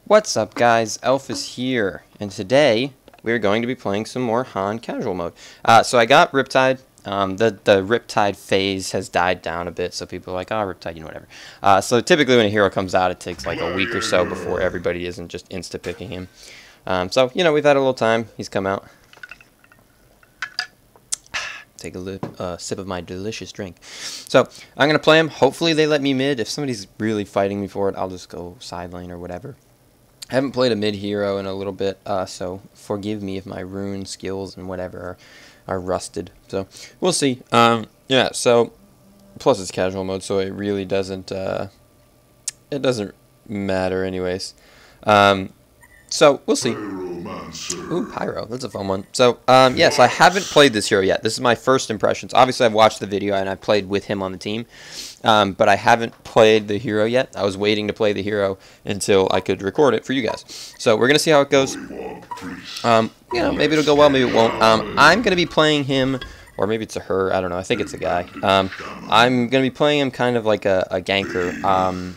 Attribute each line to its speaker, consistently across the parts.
Speaker 1: What's up, guys? Elfis here, and today we're going to be playing some more Han casual mode. So I got Riptide. The Riptide phase has died down a bit, so people are like, oh, Riptide, whatever. So typically when a hero comes out, it takes like a week or so before everybody isn't just insta-picking him. So, we've had a little time. He's come out. Take a sip of my delicious drink. So, I'm going to play him. Hopefully they let me mid. If somebody's really fighting me for it, I'll just go side lane or whatever. I haven't played a mid hero in a little bit, so forgive me if my rune skills and whatever are rusted. So, we'll see. Yeah, so, plus it's casual mode, so it really doesn't, it doesn't matter anyways. So, we'll see. Ooh, Pyro. That's a fun one. So, yes, I haven't played this hero yet. This is my first impressions. Obviously, I've watched the video, and I played with him on the team. But I haven't played the hero yet. I was waiting to play the hero until I could record it for you guys. So, we're going to see how it goes. Maybe it'll go well, maybe it won't. I'm going to be playing him, or maybe it's a her. I don't know. I think it's a guy. I'm going to be playing him kind of like a ganker.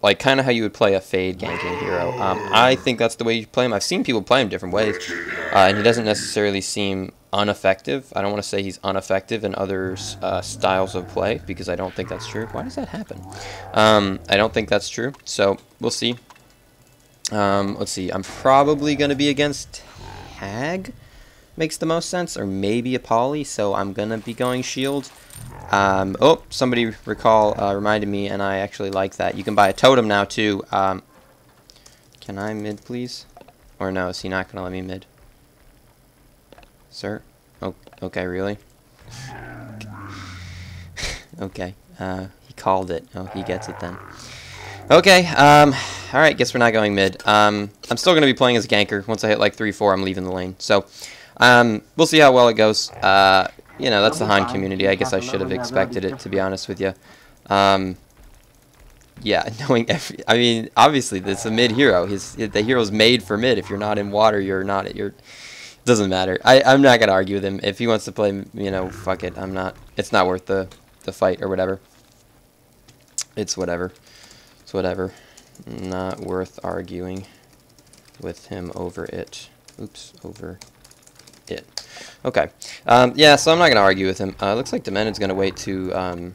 Speaker 1: Like kind of how you would play a Fade ganking hero. I think that's the way you play him. I've seen people play him different ways, and he doesn't necessarily seem ineffective. I don't want to say he's ineffective in other styles of play, because I don't think that's true. Why does that happen? I don't think that's true, so we'll see. Let's see. I'm probably going to be against Hag. Makes the most sense, or maybe a Poly, so I'm going to be going shield. Oh, somebody reminded me, and I actually like that. You can buy a totem now, too. Can I mid, please? Or no, is he not going to let me mid? Sir? Oh, okay, really? Okay, he called it. Oh, he gets it then. Okay, alright, guess we're not going mid. I'm still going to be playing as a ganker. Once I hit like 3-4, I'm leaving the lane. So, we'll see how well it goes. That's the Han community. I guess I should have expected it, to be honest with you. Yeah, I mean, obviously, it's a mid hero. The hero's made for mid. If you're not in water, you're not. It doesn't matter. I'm not gonna argue with him. If he wants to play, fuck it. I'm not. It's not worth the fight or whatever. It's whatever. It's whatever. Not worth arguing with him over it. Oops, over it. Okay. Yeah, so I'm not going to argue with him. Looks like Demened's going to wait to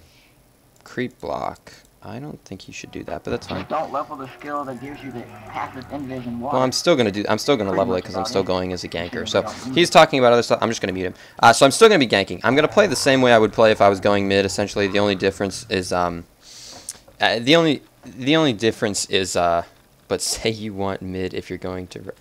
Speaker 1: creep block. I don't think he should do that, but that's fine.
Speaker 2: Don't level the skill that gives you the passive invision water.
Speaker 1: Well, I'm still going to level it because I'm still going as a ganker. So he's talking about other stuff. I'm just going to mute him. So I'm still going to be ganking. I'm going to play the same way I would play if I was going mid. Essentially, the only difference is the only difference is but say you want mid if you're going to.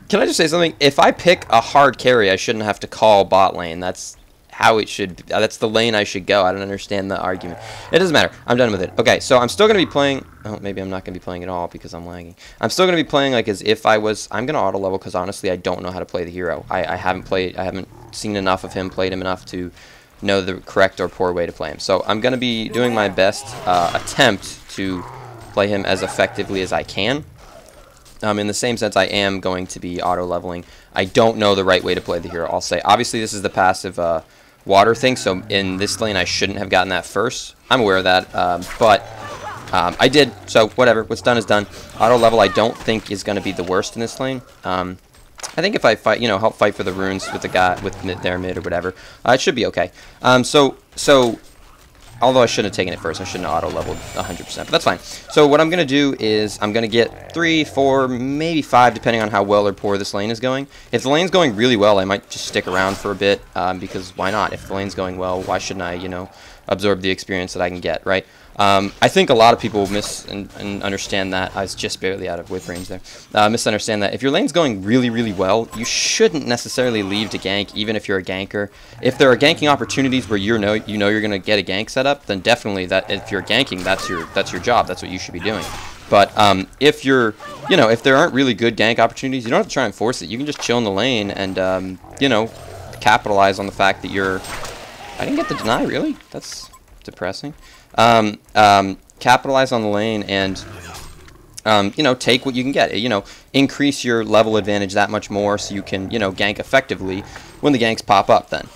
Speaker 1: Can I just say something? If I pick a hard carry, I shouldn't have to call bot lane. That's how it should be. That's the lane I should go. I don't understand the argument. It doesn't matter. I'm done with it. Okay, so I'm still going to be playing. Oh, maybe I'm not going to be playing at all because I'm lagging. I'm still going to be playing like as if I was. I'm going to auto level because honestly, I don't know how to play the hero. I haven't seen enough of him, played him enough to know the correct or poor way to play him. So I'm going to be doing my best attempt to play him as effectively as I can. In the same sense, I am going to be auto-leveling. I don't know the right way to play the hero, I'll say. Obviously, this is the passive water thing, so in this lane, I shouldn't have gotten that first. I'm aware of that, but I did, so whatever. What's done is done. Auto-level, I don't think, is going to be the worst in this lane. I think if I fight, help fight for the runes with the guy, with their mid or whatever, it should be okay. Although I shouldn't have taken it first. I shouldn't have auto-leveled 100%, but that's fine. So what I'm going to do is I'm going to get 3, 4, maybe 5, depending on how well or poor this lane is going. If the lane's going really well, I might just stick around for a bit, because why not? If the lane's going well, why shouldn't I, absorb the experience that I can get, right? I think a lot of people understand that. I was just barely out of whip range there. Misunderstand that. If your lane's going really, really well, you shouldn't necessarily leave to gank, even if you're a ganker. If there are ganking opportunities where you're going to get a gank set up, then definitely if you're ganking, that's your job. That's what you should be doing. But if you're, if there aren't really good gank opportunities, you don't have to try and force it. You can just chill in the lane and, capitalize on the fact that you're. I didn't get the deny, really? That's depressing. Capitalize on the lane and, take what you can get. Increase your level advantage that much more so you can, gank effectively when the ganks pop up then.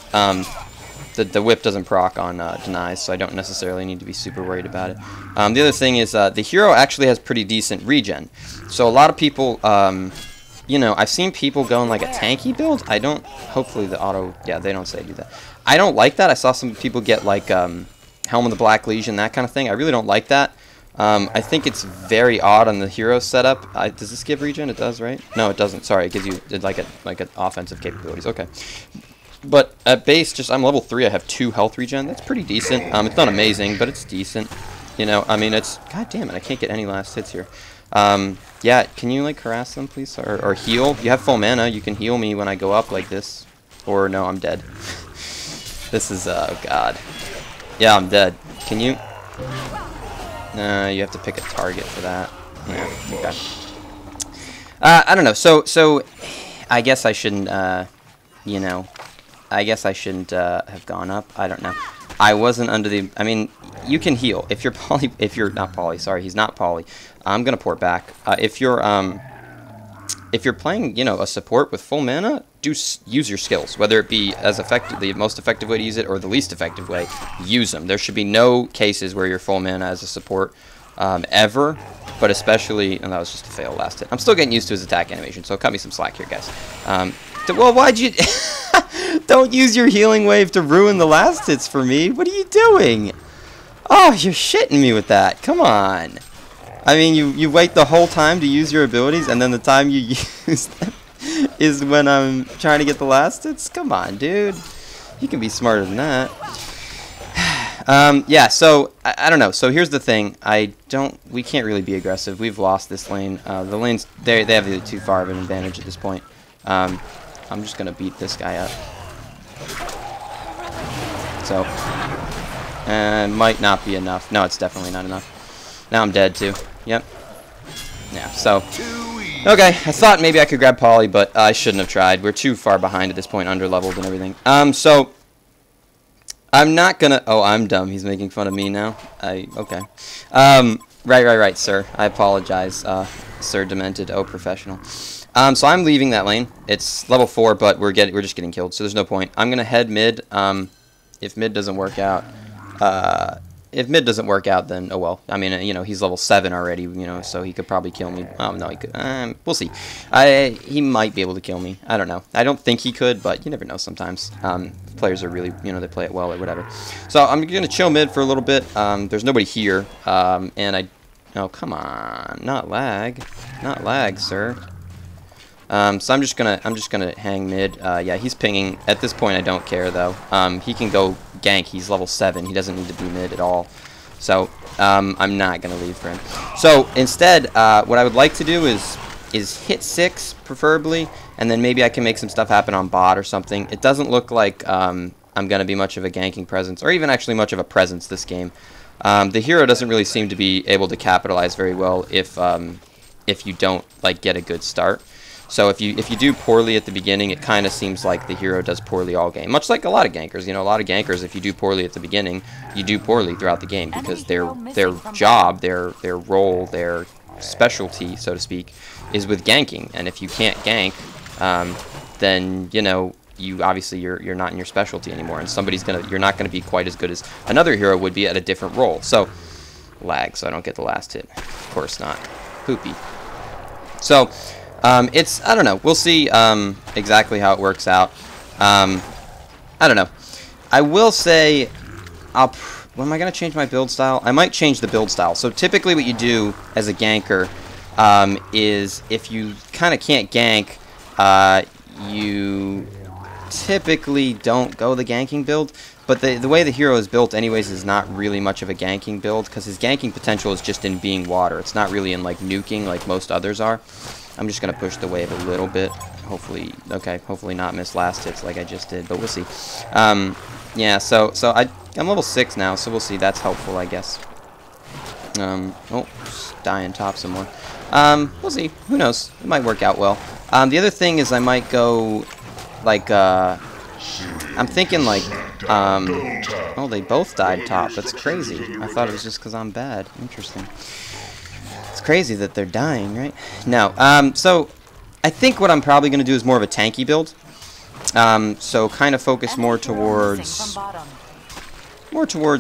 Speaker 1: the whip doesn't proc on denies, so I don't necessarily need to be super worried about it. The other thing is the hero actually has pretty decent regen. So a lot of people, you know, I've seen people go in like a tanky build. I don't, hopefully the auto, yeah, they don't say do that. I don't like that. I saw some people get like Helm of the Black Legion, that kind of thing. I really don't like that. I think it's very odd on the hero setup. Does this give regen? It does, right? No, it doesn't. Sorry, it gives you like an offensive capabilities. Okay. But at base, just I'm level 3. I have 2 health regen. That's pretty decent. It's not amazing, but it's decent. You know, I mean, it's... God damn it, I can't get any last hits here. Yeah, can you, like, harass them, please? Or heal? You have full mana. You can heal me when I go up like this. Or, no, I'm dead. This is, oh, God. Yeah, I'm dead. Can you... you have to pick a target for that. Yeah, okay. I don't know. So, I guess I shouldn't, you know... I guess I shouldn't have gone up. I don't know. I wasn't under the... I mean, you can heal. If you're poly... If you're not poly, sorry, he's not poly. I'm going to port back. If you're playing, you know, a support with full mana, use your skills. Whether it be as effective, the most effective way to use it or the least effective way, use them. There should be no cases where you're full mana as a support ever, but especially... And that was just a fail last hit. I'm still getting used to his attack animation, so cut me some slack here, guys. Well, why'd you... Don't use your healing wave to ruin the last hits for me. What are you doing? Oh, you're shitting me with that. Come on. I mean, you wait the whole time to use your abilities, and then the time you use them is when I'm trying to get the last hits? Come on, dude. You can be smarter than that. Yeah, so, I don't know. So here's the thing. We can't really be aggressive. We've lost this lane. The lanes, they have really too far of an advantage at this point. I'm just going to beat this guy up. So, might not be enough. No, it's definitely not enough. Now I'm dead too. Yep. Yeah, so. Okay, I thought maybe I could grab Poly, but I shouldn't have tried. We're too far behind at this point, under-leveled and everything. So, I'm not going to... Oh, I'm dumb. He's making fun of me now. Okay. Right, sir. I apologize, Sir Demented. Oh, professional. So I'm leaving that lane. It's level 4, but we're just getting killed, so there's no point. I'm gonna head mid. If mid doesn't work out, then oh well. I mean, you know, he's level 7 already, you know, so he could probably kill me. Oh no, he could. We'll see. He might be able to kill me. I don't know. I don't think he could, but you never know sometimes. Players are really, you know, they play it well or whatever. So I'm gonna chill mid for a little bit. There's nobody here, and oh come on, not lag, sir. So I'm just gonna hang mid. Yeah, he's pinging. At this point, I don't care though. He can go gank. He's level 7. He doesn't need to be mid at all. So I'm not gonna leave for him. So instead, what I would like to do is hit 6 preferably, and then maybe I can make some stuff happen on bot or something. It doesn't look like I'm gonna be much of a ganking presence, or even actually much of a presence this game. The hero doesn't really seem to be able to capitalize very well if you don't like get a good start. So if you do poorly at the beginning, it kind of seems like the hero does poorly all game. Much like a lot of gankers. You know, a lot of gankers, if you do poorly at the beginning, you do poorly throughout the game because their job, their role, their specialty, so to speak, is with ganking. And if you can't gank, then you know obviously you're not in your specialty anymore, and you're not gonna be quite as good as another hero would be at a different role. So lag, so I don't get the last hit. Of course not. Poopy. So. I don't know. We'll see exactly how it works out. I don't know. I will say, when am I going to change my build style? I might change the build style. So typically what you do as a ganker is if you kind of can't gank, you typically don't go the ganking build. But the way the hero is built anyways is not really much of a ganking build because his ganking potential is just in being water. It's not really in like nuking like most others are. I'm just going to push the wave a little bit. Hopefully not miss last hits like I just did, but we'll see. Yeah, so I'm level 6 now, so we'll see. That's helpful, I guess. Oh, just die on top some more. We'll see. Who knows? It might work out well. The other thing is I might go, like, I'm thinking, like, oh, they both died top. That's crazy. I thought it was just because I'm bad. Interesting. It's crazy that they're dying, right? No. So I think what I'm probably going to do is more of a tanky build. So kind of focus more towards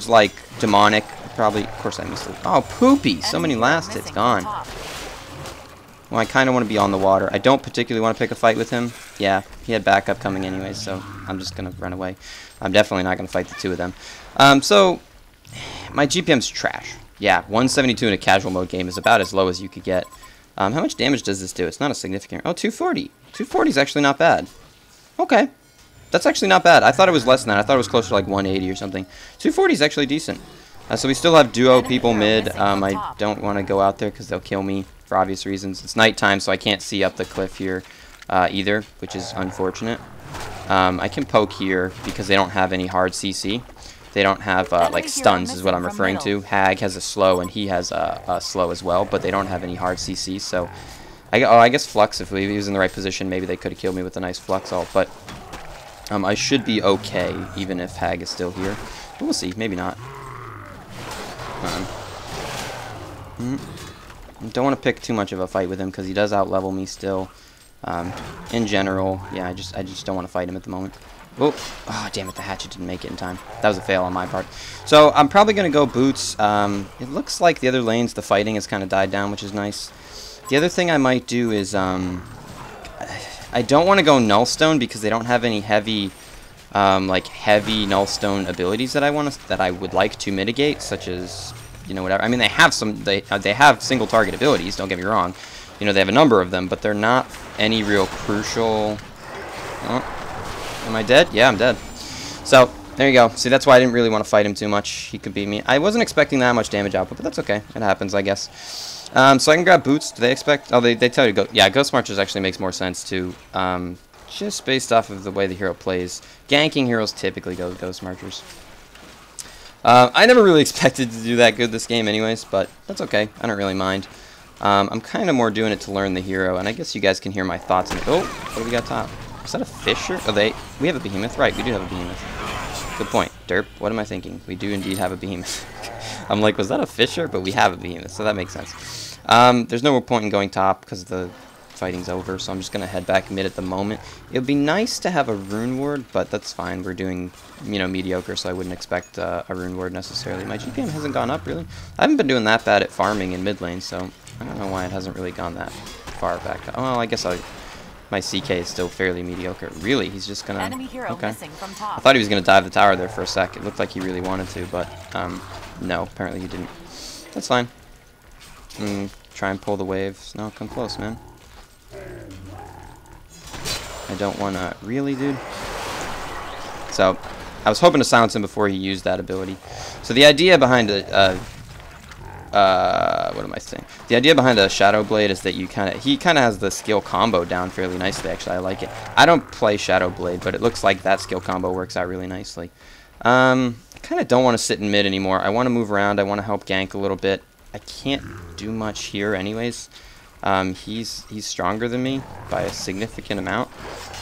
Speaker 1: like demonic. Probably, of course I missed it. Oh, poopy! So many last hits gone. Well, I kind of want to be on the water. I don't particularly want to pick a fight with him. Yeah, he had backup coming anyway, so I'm just going to run away. I'm definitely not going to fight the two of them. So, my GPM's trash. Yeah, 172 in a casual mode game is about as low as you could get. How much damage does this do? It's not a significant... Oh, 240. 240 is actually not bad. Okay. That's actually not bad. I thought it was less than that. I thought it was closer to like 180 or something. 240 is actually decent. So we still have duo people mid. I don't want to go out there because they'll kill me for obvious reasons. It's nighttime, so I can't see up the cliff here either, which is unfortunate. I can poke here because they don't have any hard CC. They don't have like stuns is what I'm referring to. Hag has a slow and he has a slow as well, but they don't have any hard CC. So I guess Flux, if he was in the right position, maybe they could have killed me with a nice Flux ult. But I should be okay even if Hag is still here. But we'll see. Maybe not. Don't want to pick too much of a fight with him because he does out-level me still. In general, yeah, I just don't want to fight him at the moment. Oh, damn it, the hatchet didn't make it in time. That was a fail on my part. So I'm probably going to go boots. It looks like the other lanes, the fighting has kind of died down, which is nice. The other thing I might do is I don't want to go Nullstone because they don't have any heavy... like heavy Nullstone abilities that I would like to mitigate, such as, you know, whatever. I mean, they have some, they have single target abilities. Don't get me wrong. You know, they have a number of them, but they're not any real crucial. Oh, am I dead? Yeah, I'm dead. So there you go. See, that's why I didn't really want to fight him too much. He could beat me. I wasn't expecting that much damage output, but that's okay. It happens, I guess. So I can grab boots. Do they expect? Oh, they tell you to go. Yeah, Ghost Marchers actually makes more sense too. Just based off of the way the hero plays. Ganking heroes typically go with Ghost Marchers. I never really expected to do that good this game anyways, but that's okay. I don't really mind. I'm kind of more doing it to learn the hero, and I guess you guys can hear my thoughts. Oh, what do we got top? Is that a fisher? Oh, we have a behemoth. Right, we do have a behemoth. Good point. Derp, what am I thinking? We do indeed have a behemoth. I'm like, was that a fisher? But we have a behemoth, so that makes sense. There's no point in going top because the fighting's over, so I'm just going to head back mid at the moment. It would be nice to have a rune ward, but that's fine. We're doing, you know, mediocre, so I wouldn't expect a rune ward necessarily. My GPM hasn't gone up, really. I haven't been doing that bad at farming in mid lane, so I don't know why it hasn't really gone that far back. Oh, well, I guess my CK is still fairly mediocre. Really? He's just going to... Okay. I thought he was going to dive the tower there for a sec. It looked like he really wanted to, but no, apparently he didn't. That's fine. Try and pull the waves. No, come close, man. I don't want to... Really, dude? So, I was hoping to silence him before he used that ability. So the idea behind what am I saying? The idea behind a Shadow Blade is that he kind of has the skill combo down fairly nicely, actually. I like it. I don't play Shadow Blade, but it looks like that skill combo works out really nicely. I kind of don't want to sit in mid anymore. I want to move around. I want to help gank a little bit. I can't do much here anyways. He's stronger than me by a significant amount.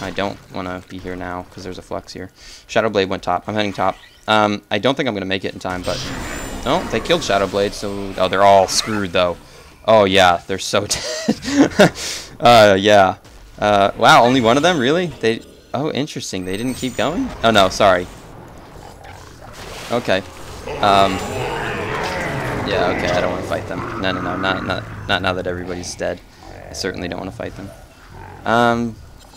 Speaker 1: I don't want to be here now because there's a Flux here. Shadow Blade went top. I'm heading top. I don't think I'm going to make it in time, but... Oh, they killed Shadow Blade, so... Oh, they're all screwed, though. Oh, yeah, they're so dead. Yeah. Wow, only one of them? Really? Oh, interesting. They didn't keep going? Oh, no, sorry. Okay. Yeah, okay, I don't want to fight them. No, not now that everybody's dead. I certainly don't want to fight them.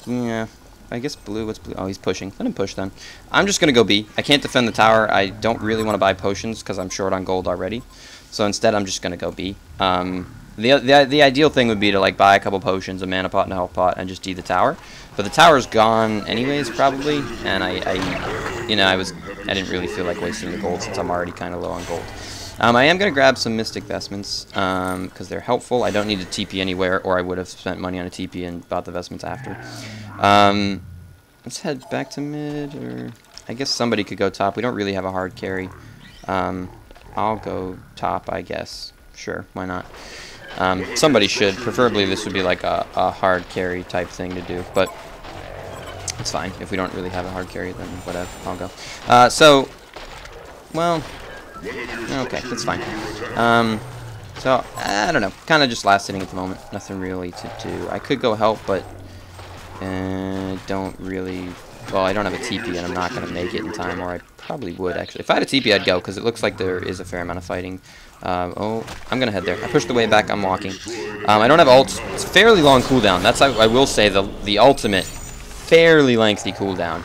Speaker 1: Yeah, I guess blue, what's blue? Oh, he's pushing. Let him push then. I'm just going to go B. I can't defend the tower. I don't really want to buy potions because I'm short on gold already. So instead, I'm just going to go B. The ideal thing would be to like buy a couple potions, a mana pot and a health pot, and just D the tower. But the tower's gone anyways, probably, and I didn't really feel like wasting the gold since I'm already kind of low on gold. I am going to grab some Mystic Vestments because they're helpful. I don't need a TP anywhere, or I would have spent money on a TP and bought the Vestments after. Let's head back to mid, or I guess somebody could go top. We don't really have a hard carry. I'll go top, I guess. Sure, why not? Somebody should. Preferably this would be like a hard carry type thing to do, but it's fine. If we don't really have a hard carry, then whatever, I'll go. Well... Okay, that's fine. So, I don't know. Kind of just last sitting at the moment. Nothing really to do. I could go help, but don't really Well, I don't have a TP, and I'm not going to make it in time, or I probably would, actually. If I had a TP, I'd go, because it looks like there is a fair amount of fighting. Oh, I'm going to head there. I pushed the way back. I'm walking. I don't have ult. It's fairly long cooldown. That's, I will say, the ultimate, fairly lengthy cooldown.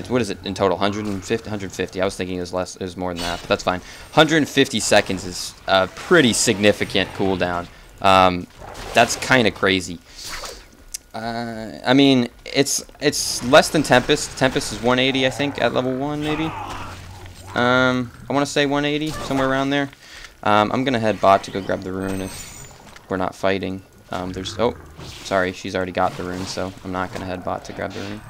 Speaker 1: What is it in total? 150? 150. I was thinking it was less. It was more than that, but that's fine. 150 seconds is a pretty significant cooldown. That's kind of crazy. I mean, it's less than Tempest. Tempest is 180, I think, at level 1, maybe. I want to say 180, somewhere around there. I'm gonna head bot to go grab the rune if we're not fighting. Oh, sorry, she's already got the rune, so I'm not gonna head bot to grab the rune.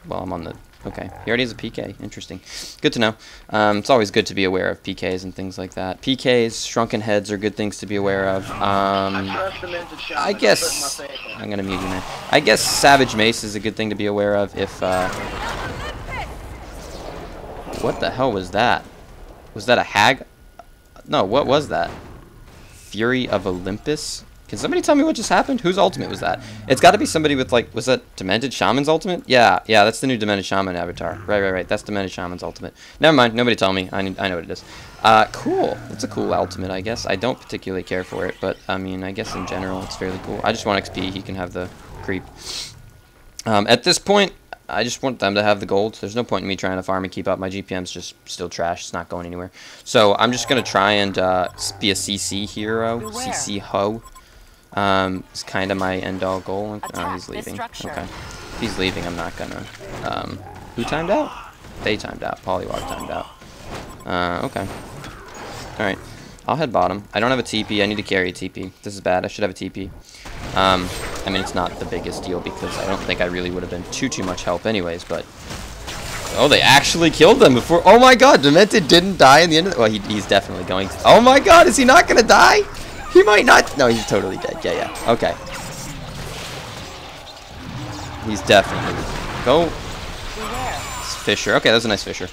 Speaker 1: Well, I'm on the... Okay, he already has a PK. Interesting. Good to know. It's always good to be aware of PKs and things like that. PKs, shrunken heads are good things to be aware of. I guess... I'm going to mute you, man. I guess Savage Mace is a good thing to be aware of if... What the hell was that? Was that a hag? No, what was that? Fury of Olympus? Can somebody tell me what just happened? Whose ultimate was that? It's got to be somebody with, like, was that Demented Shaman's ultimate? Yeah, that's the new Demented Shaman avatar. Right. That's Demented Shaman's ultimate. Never mind. Nobody tell me. I know what it is. Cool. It's a cool ultimate, I guess. I don't particularly care for it, but, I mean, I guess in general it's fairly cool. I just want XP. He can have the creep. At this point, I just want them to have the gold. There's no point in me trying to farm and keep up. My GPM's just still trash. It's not going anywhere. So I'm just going to try and be a CC hero. Beware. CC ho. It's kind of my end-all goal. Oh, he's leaving. Okay. If he's leaving, I'm not gonna... who timed out? They timed out. Polywog timed out. Okay. Alright. I'll head bottom. I don't have a TP. I need to carry a TP. This is bad. I should have a TP. I mean, it's not the biggest deal because I don't think I really would have been too much help anyways, but... Oh, they actually killed them before... Oh my god! Demented didn't die in the end of... Well, he's definitely going to... Oh my god! Is he not gonna die? He might not. No, he's totally dead. Yeah. Okay. He's definitely. Go. It's Fisher. Okay, that was a nice Fisher.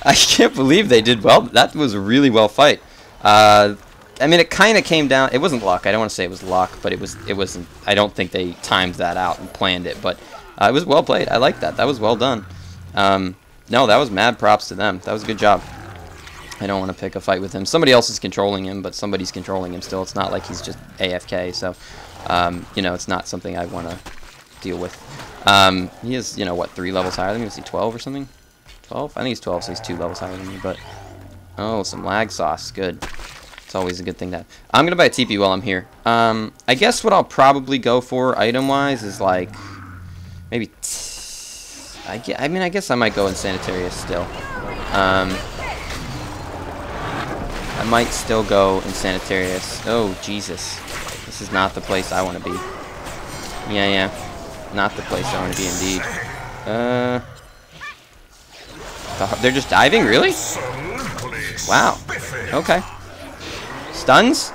Speaker 1: I can't believe they did well. That was a really well fight. I mean, it kind of came down. It wasn't luck. I don't want to say it was luck, but it wasn't. I don't think they timed that out and planned it, but it was well played. I like that. That was well done. No, that was mad props to them. That was a good job. I don't want to pick a fight with him. Somebody else is controlling him, but somebody's controlling him still. It's not like he's just AFK, so, you know, it's not something I want to deal with. He is, you know, what, 3 levels higher than me? Is he 12 or something? 12? I think he's 12, so he's 2 levels higher than me, but... Oh, some lag sauce. Good. It's always a good thing to have. I'm going to buy a TP while I'm here. I guess what I'll probably go for item-wise is, like, maybe... I mean, I guess I might go in Sanitarius still. I might still go in Sanitarius. Oh, Jesus. This is not the place I want to be. Yeah. Not the place I want to be, indeed. They're just diving? Really? Wow. Okay. Stuns?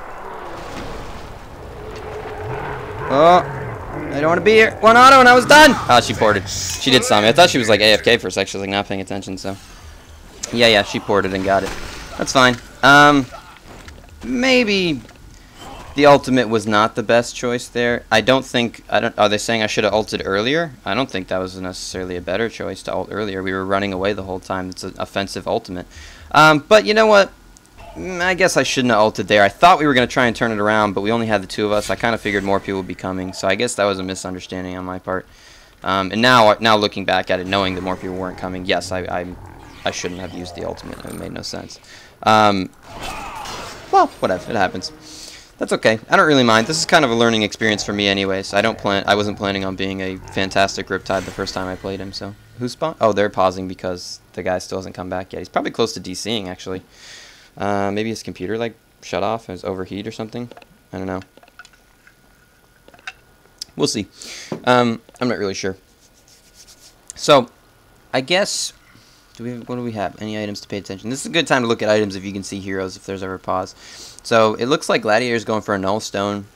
Speaker 1: Oh. I don't want to be here. One auto and I was done! Oh, she ported. She did something. I thought she was like AFK for a sec. She was like not paying attention, so. Yeah, she ported and got it. That's fine. Maybe the ultimate was not the best choice there. Are they saying I should have ulted earlier? I don't think that was necessarily a better choice to ult earlier. We were running away the whole time. It's an offensive ultimate. But you know what? I guess I shouldn't have ulted there. I thought we were going to try and turn it around, but we only had the 2 of us. I kind of figured more people would be coming, so I guess that was a misunderstanding on my part. And now looking back at it, knowing that more people weren't coming, yes, I shouldn't have used the ultimate. It made no sense. Well, whatever, it happens. That's okay. I don't really mind. This is kind of a learning experience for me anyways. I wasn't planning on being a fantastic Riptide the first time I played him, so. Who's spawned? Oh, they're pausing because the guy still hasn't come back yet. He's probably close to DCing, actually. Maybe his computer, like, shut off, or overheat or something. I don't know. We'll see. I'm not really sure. So, I guess... what do we have? Any items to pay attention? This is a good time to look at items if you can see heroes, if there's ever pause. So, it looks like Gladiator's going for a null stone.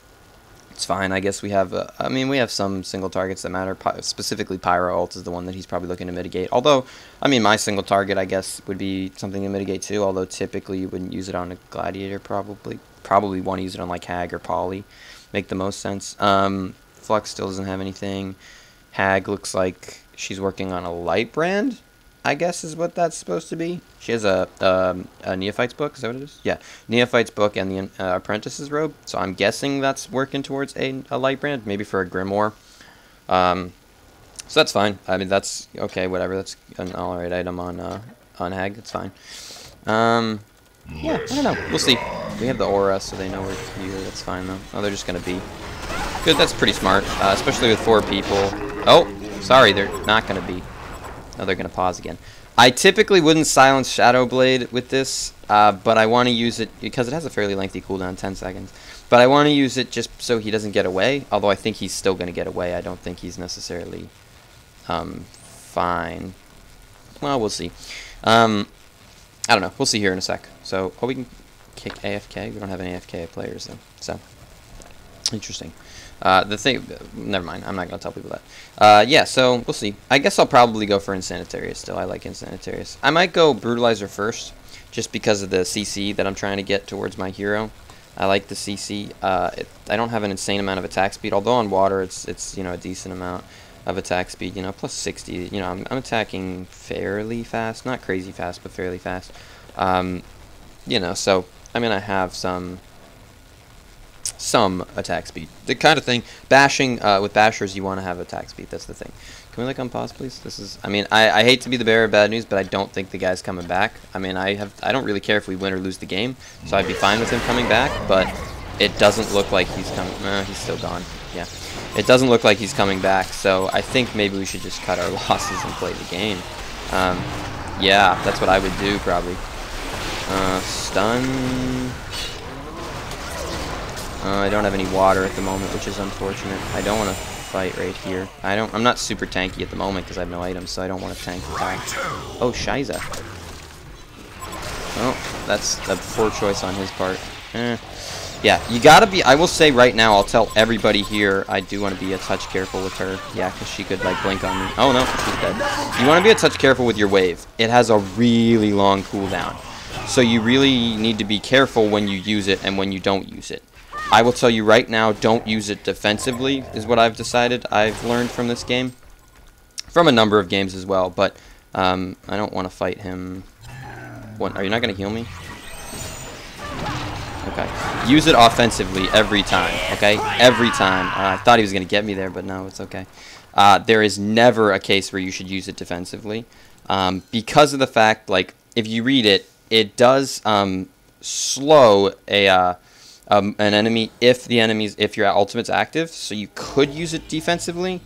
Speaker 1: It's fine. I guess we have... we have some single targets that matter. Specifically, Pyro ult is the one that he's probably looking to mitigate. Although, I mean, my single target, I guess, would be something to mitigate too. Although, typically, you wouldn't use it on a Gladiator, probably. Probably want to use it on, like, Hag or Poly. Make the most sense. Flux still doesn't have anything. Hag looks like she's working on a light brand, I guess is what that's supposed to be. She has a Neophyte's book, is that what it is? Yeah, Neophyte's book and the Apprentice's robe. So I'm guessing that's working towards a light brand, maybe for a Grimoire. So that's fine. I mean, that's okay, whatever. That's an alright item on Hag. It's fine. Yeah, I don't know. We'll see. We have the aura, so they know we're here. That's fine, though. Oh, they're just going to be. Good, that's pretty smart, especially with 4 people. Oh, sorry, they're not going to be. No, they're going to pause again. I typically wouldn't silence Shadow Blade with this, but I want to use it because it has a fairly lengthy cooldown, 10 seconds. But I want to use it just so he doesn't get away, although I think he's still going to get away. I don't think he's necessarily fine. Well, we'll see. I don't know. We'll see here in a sec. So, oh, we can kick AFK. We don't have any AFK players, though. So, interesting. The thing, never mind. I'm not going to tell people that. Yeah, so we'll see. I guess I'll probably go for Insanitarius still. I like Insanitarius. I might go Brutalizer first, just because of the CC that I'm trying to get towards my hero. I like the CC. I don't have an insane amount of attack speed, although on water it's you know, a decent amount of attack speed. You know, plus 60. You know, I'm attacking fairly fast, not crazy fast, but fairly fast. You know, so I'm gonna have some attack speed. The kind of thing, bashing with bashers, you want to have attack speed. That's the thing. Can we like unpause, please? This is. I mean, I hate to be the bearer of bad news, but I don't think the guy's coming back. I mean, I don't really care if we win or lose the game, so I'd be fine with him coming back. But it doesn't look like he's coming. He's still gone. Yeah, it doesn't look like he's coming back. So I think maybe we should just cut our losses and play the game. Yeah, that's what I would do probably. Stun. I don't have any water at the moment, which is unfortunate. I don't want to fight right here. I'm not super tanky at the moment because I have no items, so I don't want to tank the attack. Oh, Shiza. Oh, that's a poor choice on his part. Yeah, you gotta be. I will say right now, I'll tell everybody here, I do want to be a touch careful with her. Yeah, because she could like blink on me. Oh no, she's dead. You want to be a touch careful with your wave. It has a really long cooldown, so you really need to be careful when you use it and when you don't use it. I will tell you right now, don't use it defensively, is what I've decided. I've learned from this game. From a number of games as well, but I don't want to fight him. What, are you not going to heal me? Okay. Use it offensively every time, okay? Every time. I thought he was going to get me there, but no, it's okay. There is never a case where you should use it defensively. Because of the fact, like, if you read it, it does slow an enemy if your ultimate's active, so you could use it defensively,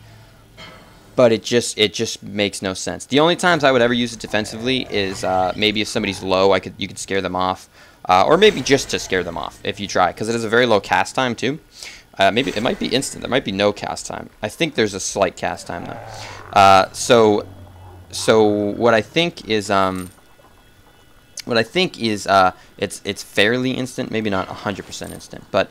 Speaker 1: but it just makes no sense. The only times I would ever use it defensively is maybe if somebody's low, you could scare them off, or maybe just to scare them off if you try, because it has a very low cast time too. Maybe it might be instant. There might be no cast time. I think there's a slight cast time though. So what I think is it's fairly instant, maybe not 100% instant, but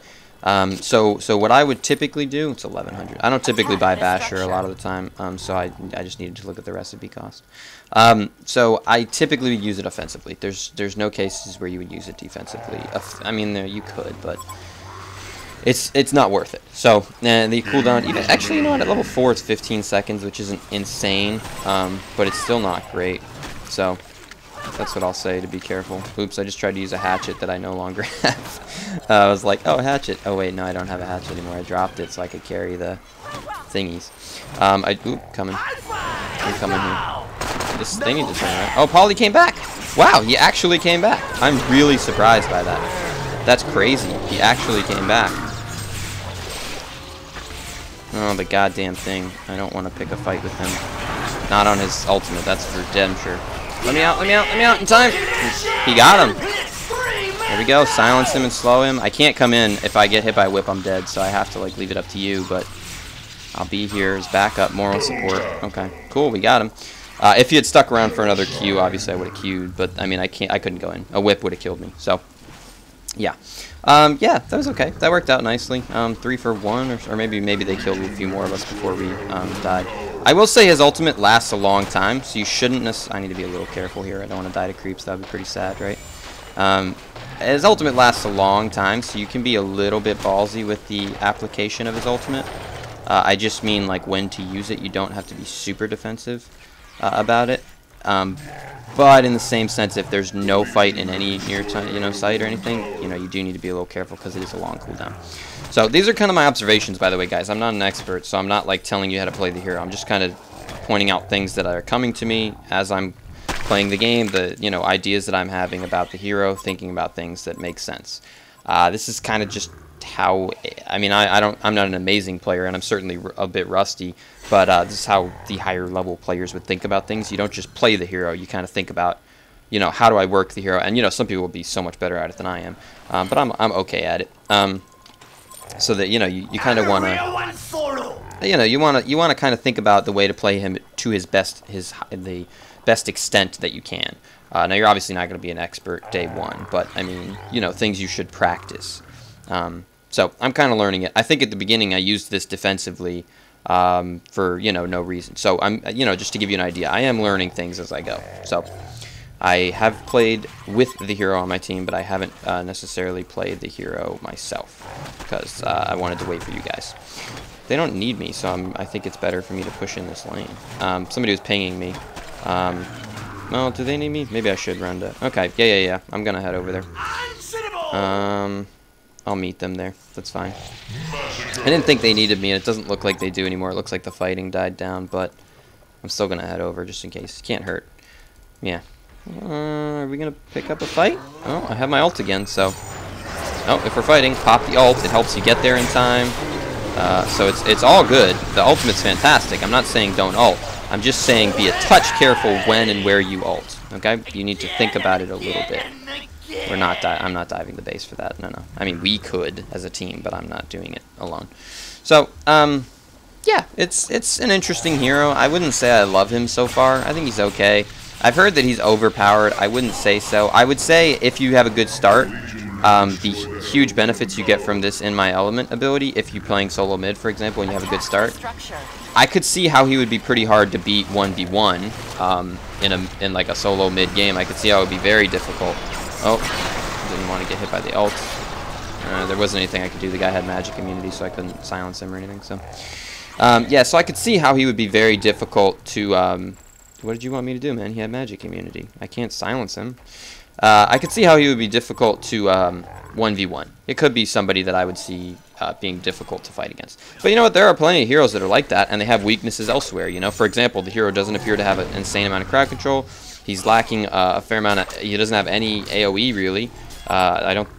Speaker 1: so what I would typically do, it's 1100. I don't typically buy Basher a lot of the time, so I just needed to look at the recipe cost. So I typically use it offensively. There's no cases where you would use it defensively. I mean, you could, but it's not worth it. So the cooldown, even actually, you know what? At level 4, it's 15 seconds, which isn't insane, but it's still not great. So that's what I'll say, to be careful. Oops, I just tried to use a hatchet that I no longer have. I was like, oh, hatchet. Oh, wait, no, I don't have a hatchet anymore. I dropped it so I could carry the thingies. Coming. I'm coming here. This thingy just ran out. Oh, Polly came back. Wow, he actually came back. I'm really surprised by that. That's crazy. He actually came back. Oh, the goddamn thing. I don't want to pick a fight with him. Not on his ultimate, that's for damn sure. Let me out, let me out, let me out in time. He got him. There we go. Silence him and slow him. I can't come in. If I get hit by a whip, I'm dead, so I have to like leave it up to you, but I'll be here as backup, moral support. Okay, cool, we got him. If he had stuck around for another Q, obviously I would have queued, but I mean, I couldn't go in. A whip would have killed me, so yeah. Yeah, that was okay. That worked out nicely. 3 for 1, or maybe they killed a few more of us before we died. I will say his ultimate lasts a long time, so you shouldn't necessarily... I need to be a little careful here. I don't want to die to creeps. That would be pretty sad, right? His ultimate lasts a long time, so you can be a little bit ballsy with the application of his ultimate. I just mean like when to use it. You don't have to be super defensive about it. But in the same sense, if there's no fight in any near sight or anything, you do need to be a little careful because it is a long cooldown. So these are kind of my observations, by the way, guys. I'm not an expert, so I'm not like telling you how to play the hero. I'm just kind of pointing out things that are coming to me as I'm playing the game, the ideas that I'm having about the hero, thinking about things that make sense. This is kind of just how, I'm not an amazing player, and I'm certainly a bit rusty, but this is how the higher level players would think about things. You don't just play the hero, you kind of think about, how do I work the hero, and some people will be so much better at it than I am, but I'm okay at it. So that, you kind of want to, you want to kind of think about the way to play him to the best extent that you can. Now, you're obviously not going to be an expert day one, but, things you should practice. So I'm kind of learning it. I think at the beginning I used this defensively for, no reason. So I'm, just to give you an idea, I am learning things as I go. So I have played with the hero on my team, but I haven't necessarily played the hero myself because I wanted to wait for you guys. They don't need me, so I think it's better for me to push in this lane. Somebody was pinging me. Well, do they need me? Maybe I should run to... Okay, yeah. I'm going to head over there. I'll meet them there. That's fine. I didn't think they needed me, and it doesn't look like they do anymore. It looks like the fighting died down, but I'm still going to head over just in case. Can't hurt. Yeah. Are we going to pick up a fight? Oh, I have my ult again, so... Oh, if we're fighting, pop the ult. It helps you get there in time. So it's all good. The ultimate's fantastic. I'm not saying don't ult. I'm just saying be a touch careful when and where you ult. Okay? You need to think about it a little bit. I'm not diving the base for that. No. I mean, we could as a team, but I'm not doing it alone. So, yeah, it's an interesting hero. I wouldn't say I love him so far. I think he's okay. I've heard that he's overpowered. I wouldn't say so. I would say if you have a good start, the huge benefits you get from this In My Element ability, if you're playing solo mid, for example, and you have a good start, I could see how he would be pretty hard to beat 1v1 in like a solo mid game. I could see how it would be very difficult. Oh, didn't want to get hit by the ult. There wasn't anything I could do. The guy had magic immunity, so I couldn't silence him or anything. So, yeah, so I could see how he would be very difficult to... what did you want me to do, man? He had magic immunity. I can't silence him. I could see how he would be difficult to 1v1. It could be somebody that I would see being difficult to fight against. But you know what? There are plenty of heroes that are like that, and they have weaknesses elsewhere. For example, the hero doesn't appear to have an insane amount of crowd control. He's lacking a fair amount of... He doesn't have any AoE, really.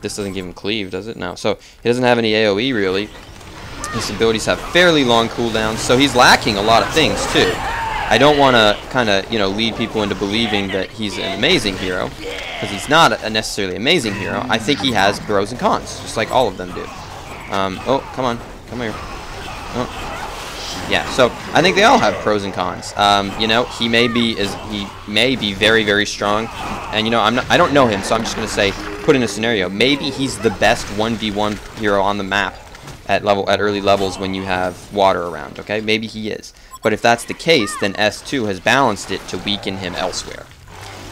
Speaker 1: This doesn't give him cleave, does it? No. So he doesn't have any AoE, really. His abilities have fairly long cooldowns, so he's lacking a lot of things, too. I don't want to kind of, lead people into believing that he's an amazing hero, because he's not a necessarily amazing hero. I think he has pros and cons, just like all of them do. Oh, come on. Come here. Oh. Yeah, so I think they all have pros and cons. He may be very, very strong, and I don't know him, so I'm just gonna say, put in a scenario. Maybe he's the best 1v1 hero on the map at early levels when you have water around. Okay, maybe he is. But if that's the case, then S2 has balanced it to weaken him elsewhere.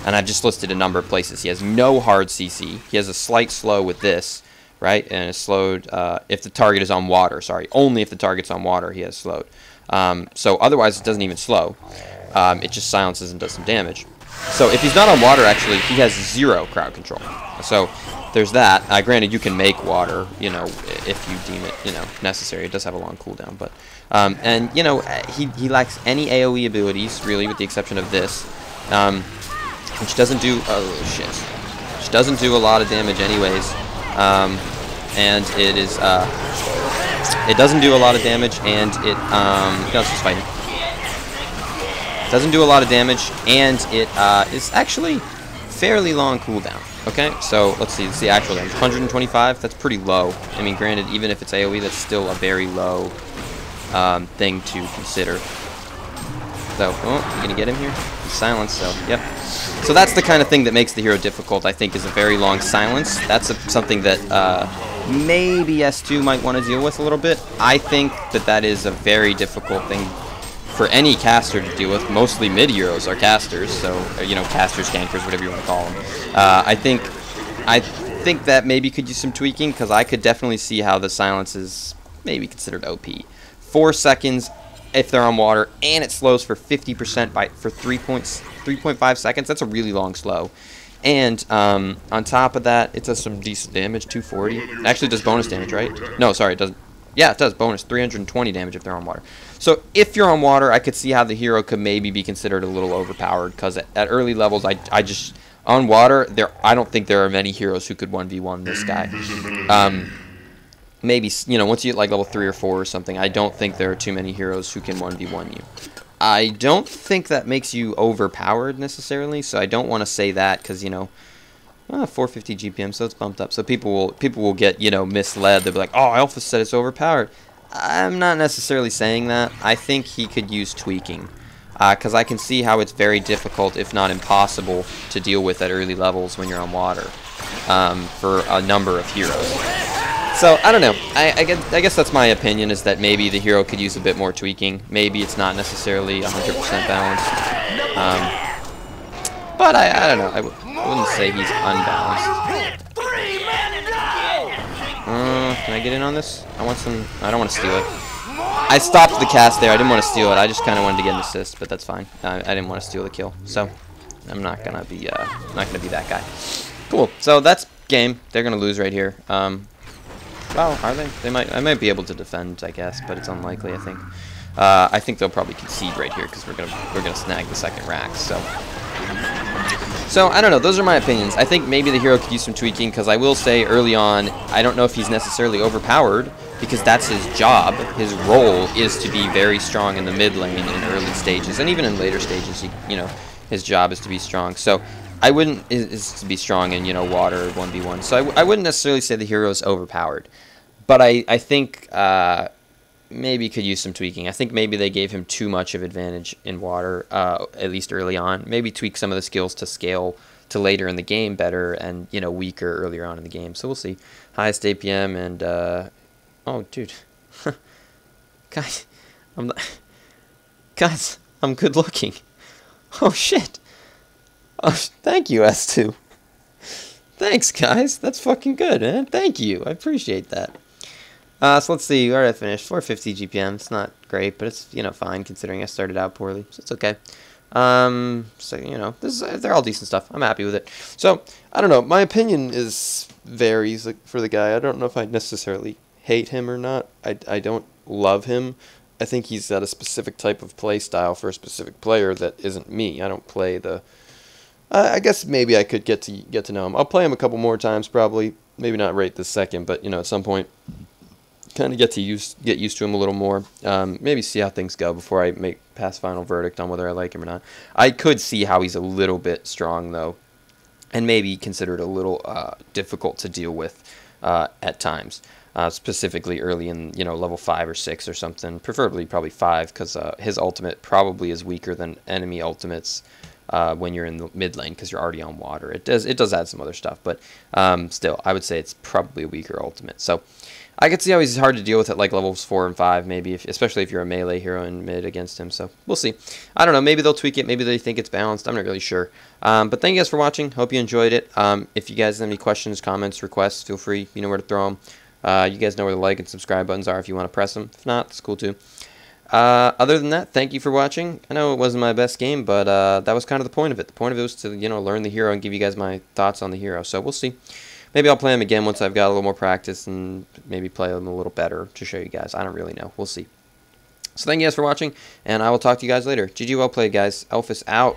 Speaker 1: And I've just listed a number of places. He has no hard CC. He has a slight slow with this, right? And it's slowed if the target is on water. Sorry, only if the target's on water he has slowed. So otherwise it doesn't even slow. It just silences and does some damage. So if he's not on water, actually, he has 0 crowd control. So there's that. Granted, you can make water, if you deem it, necessary. It does have a long cooldown, but he lacks any AoE abilities, really, with the exception of this, which doesn't do which doesn't do a lot of damage, anyways. And it is it doesn't do a lot of damage, and it no, it's just fighting. Doesn't do a lot of damage, and it is actually fairly long cooldown. Okay, so let's see. It's the actual damage. 125. That's pretty low. I mean, granted, even if it's AoE, that's still a very low thing to consider. So, oh, you gonna get him here? He's silenced. So, yep. So that's the kind of thing that makes the hero difficult. I think is a very long silence. That's something that maybe S2 might want to deal with a little bit. I think that is a very difficult thing for any caster to deal with. Mostly mid heroes are casters, so casters, gankers, whatever you want to call them. I think that maybe could use some tweaking, because I could definitely see how the silence is maybe considered OP. 4 seconds if they're on water, and it slows for 50% for 3.5 seconds. That's a really long slow. And on top of that, it does some decent damage, 240. It actually does bonus damage, right? No, sorry, it doesn't. Yeah, it does bonus, 320 damage if they're on water. So if you're on water, I could see how the hero could maybe be considered a little overpowered, because at early levels, I just, on water, I don't think there are many heroes who could 1v1 this guy. Maybe, you know, once you get like level 3 or 4 or something, I don't think there are too many heroes who can 1v1 you. I don't think that makes you overpowered necessarily, so I don't want to say that, because, you know, 450 GPM, so it's bumped up. So people will get, you know, misled. They'll be like, oh, Elfis said it's overpowered. I'm not necessarily saying that. I think he could use tweaking, because I can see how it's very difficult, if not impossible, to deal with at early levels when you're on water for a number of heroes. So, I don't know. I guess that's my opinion, is that maybe the hero could use a bit more tweaking. Maybe it's not necessarily 100% balanced. But I don't know. I wouldn't say he's unbalanced. Can I get in on this? I don't want to steal it. I stopped the cast there. I didn't want to steal it. I just kind of wanted to get an assist, but that's fine. I didn't want to steal the kill. So, I'm not going to be that guy. Cool. So, that's game. They're going to lose right here. Oh, are they? I might be able to defend, I guess, but it's unlikely, I think. I think they'll probably concede right here, because we're gonna snag the second rack. So I don't know. Those are my opinions. I think maybe the hero could use some tweaking, because I will say early on, I don't know if he's necessarily overpowered, because that's his job. His role is to be very strong in the mid lane in early stages, and even in later stages, you know, his job is to be strong. So I wouldn't is to be strong in, you know, water 1v1. So I wouldn't necessarily say the hero is overpowered, but I think maybe could use some tweaking. I think maybe they gave him too much of advantage in water, at least early on. Maybe tweak some of the skills to scale to later in the game better, and, you know, weaker earlier on in the game. So we'll see. Highest APM and oh, dude, guys, I'm good looking. Oh shit. Oh, thank you, S2. Thanks, guys. That's fucking good, man. Thank you. I appreciate that. So let's see. Where did I finish? 450 GPM. It's not great, but it's, you know, fine considering I started out poorly. So it's okay. So, you know, they're all decent stuff. I'm happy with it. So, I don't know. My opinion varies for the guy. I don't know if I necessarily hate him or not. I don't love him. I think he's at a specific type of play style for a specific player that isn't me. I don't play the... I guess maybe I could get to know him. I'll play him a couple more times probably. Maybe not right this second, but, you know, at some point, kind of get used to him a little more. Maybe see how things go before I pass final verdict on whether I like him or not. I could see how he's a little bit strong though, and maybe considered a little difficult to deal with at times. Specifically early in, you know, level 5 or 6 or something. Preferably probably 5, because his ultimate probably is weaker than enemy ultimates. When you're in the mid lane, because you're already on water. It does add some other stuff, but still, I would say it's probably a weaker ultimate. So I could see how he's hard to deal with at like levels 4 and 5, maybe, especially if you're a melee hero in mid against him. So we'll see. I don't know. Maybe they'll tweak it. Maybe they think it's balanced. I'm not really sure. But thank you guys for watching. Hope you enjoyed it. If you guys have any questions, comments, requests, feel free. You know where to throw them. You guys know where the like and subscribe buttons are if you want to press them. If not, it's cool too. Other than that, thank you for watching. I know it wasn't my best game, but that was kind of the point of it. The point of it was to, you know, learn the hero and give you guys my thoughts on the hero. So we'll see. Maybe I'll play him again once I've got a little more practice, and maybe play him a little better to show you guys. I don't really know. We'll see. So thank you guys for watching, and I will talk to you guys later. GG, well played, guys. Elfis out.